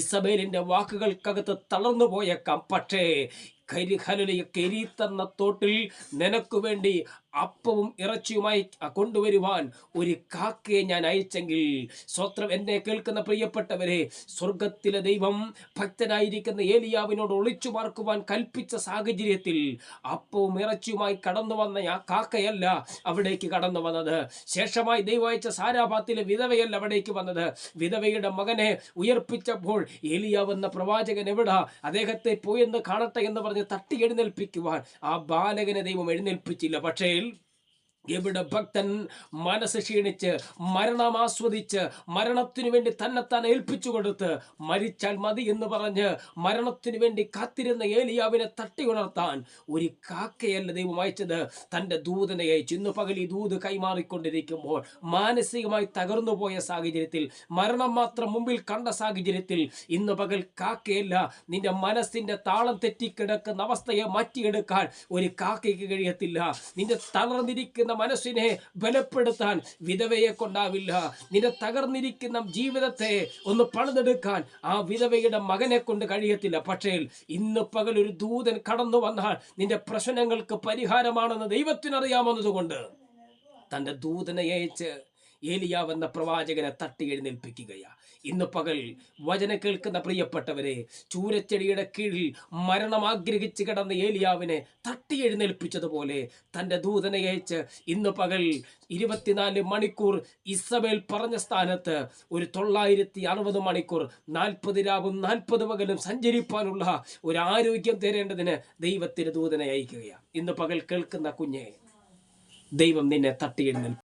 ഇസബേലിന്റെ വാക്കുകൾക്കകത്ത് തളർന്നു പോയേക്കാം. പക്ഷേ കെരീത്ത് തോട്ടിൽ നിനക്ക് വേണ്ടി അപ്പവും ഇറച്ചിയുമായി കൊണ്ടുവരുവാൻ ഒരു കാക്കയെ ഞാൻ അയച്ചെങ്കിൽ, സ്വത്രം എന്നെ കേൾക്കുന്ന പ്രിയപ്പെട്ടവരെ, സ്വർഗത്തിലെ ദൈവം ഭക്തനായിരിക്കുന്ന ഏലിയാവിനോട് ഒളിച്ചു പാർക്കുവാൻ കൽപ്പിച്ച സാഹചര്യത്തിൽ അപ്പവും ഇറച്ചിയുമായി കടന്നു വന്ന ആ കാക്കയല്ല അവിടേക്ക് കടന്നു വന്നത്. ശേഷമായി ദൈവം അയച്ച സാരാഭാത്തിലെ വിധവയല്ല അവിടേക്ക് വന്നത്. വിധവയുടെ മകനെ ഉയർപ്പിച്ചപ്പോൾ ഏലിയാവ് എന്ന പ്രവാചകൻ എവിടാ, അദ്ദേഹത്തെ പോയെന്ന് കാണട്ടെ എന്ന് പറഞ്ഞ് തട്ടി എഴുന്നേൽപ്പിക്കുവാൻ ആ ബാലകനെ ദൈവം എഴുന്നേൽപ്പിച്ചില്ല. പക്ഷേ എവിടെ ഭക്തൻ മനസ്സ് ക്ഷീണിച്ച് മരണം ആസ്വദിച്ച് മരണത്തിനു വേണ്ടി തന്നെത്താൻ ഏൽപ്പിച്ചു കൊടുത്ത് മരിച്ചാൽ മതി എന്ന് പറഞ്ഞ് മരണത്തിനു വേണ്ടി കാത്തിരുന്ന ഏലിയാവിനെ തട്ടി ഉണർത്താൻ ഒരു കാക്കയല്ല ദൈവം അയച്ചത്, തൻ്റെ ദൂതനെ അയച്ചു. ഇന്ന് പകൽ ഈ ദൂത് കൈമാറിക്കൊണ്ടിരിക്കുമ്പോൾ മാനസികമായി തകർന്നു പോയ സാഹചര്യത്തിൽ, മരണം മാത്രം മുമ്പിൽ കണ്ട സാഹചര്യത്തിൽ, ഇന്ന് പകൽ കാക്കയല്ല, നിന്റെ മനസ്സിന്റെ താളം തെറ്റിക്കിടക്കുന്ന അവസ്ഥയെ മാറ്റിയെടുക്കാൻ ഒരു കാക്കയ്ക്ക് കഴിയത്തില്ല. നിന്റെ തളർന്നിരിക്കുന്ന മനസ്സിനെ ബലപ്പെടുത്താൻ വിധവയെ കൊണ്ടാവില്ല. നിന്റെ തകർന്നിരിക്കുന്ന ജീവിതത്തെ ഒന്ന് പണിതെടുക്കാൻ ആ വിധവയുടെ മകനെ കൊണ്ട് കഴിയത്തില്ല. പക്ഷേ ഇന്ന് പകൽ ഒരു ദൂതൻ കടന്നു വന്നാൽ നിന്റെ പ്രശ്നങ്ങൾക്ക് പരിഹാരമാണെന്ന് ദൈവത്തിനറിയാമെന്നതുകൊണ്ട് തൻ്റെ ദൂതനെ അയച്ച് ഏലിയാവ് എന്ന പ്രവാചകനെ തട്ടി എഴുന്നേൽപ്പിക്കുകയാണ്. ഇന്ന് പകൽ വചനം കേൾക്കുന്ന പ്രിയപ്പെട്ടവരെ, ചൂരച്ചെടിയുടെ കീഴിൽ മരണം ആഗ്രഹിച്ച് കിടന്ന ഏലിയാവിനെ തട്ടി എഴുന്നേൽപ്പിച്ചതുപോലെ തൻ്റെ ദൂതനെ അയച്ച് ഇന്ന് പകൽ 24 മണിക്കൂർ ഇസബേൽ പറഞ്ഞ സ്ഥാനത്ത് ഒരു 960 മണിക്കൂർ 40 രാവും 40 പകലും സഞ്ചരിപ്പാനുള്ള ഒരു ആരോഗ്യം തരേണ്ടതിന് ദൈവത്തിന് ദൂതനെ അയക്കുകയാണ്. ഇന്ന് പകൽ കേൾക്കുന്ന കുഞ്ഞെ, ദൈവം നിന്നെ തട്ടി എഴുന്നേൽപ്പിക്കും.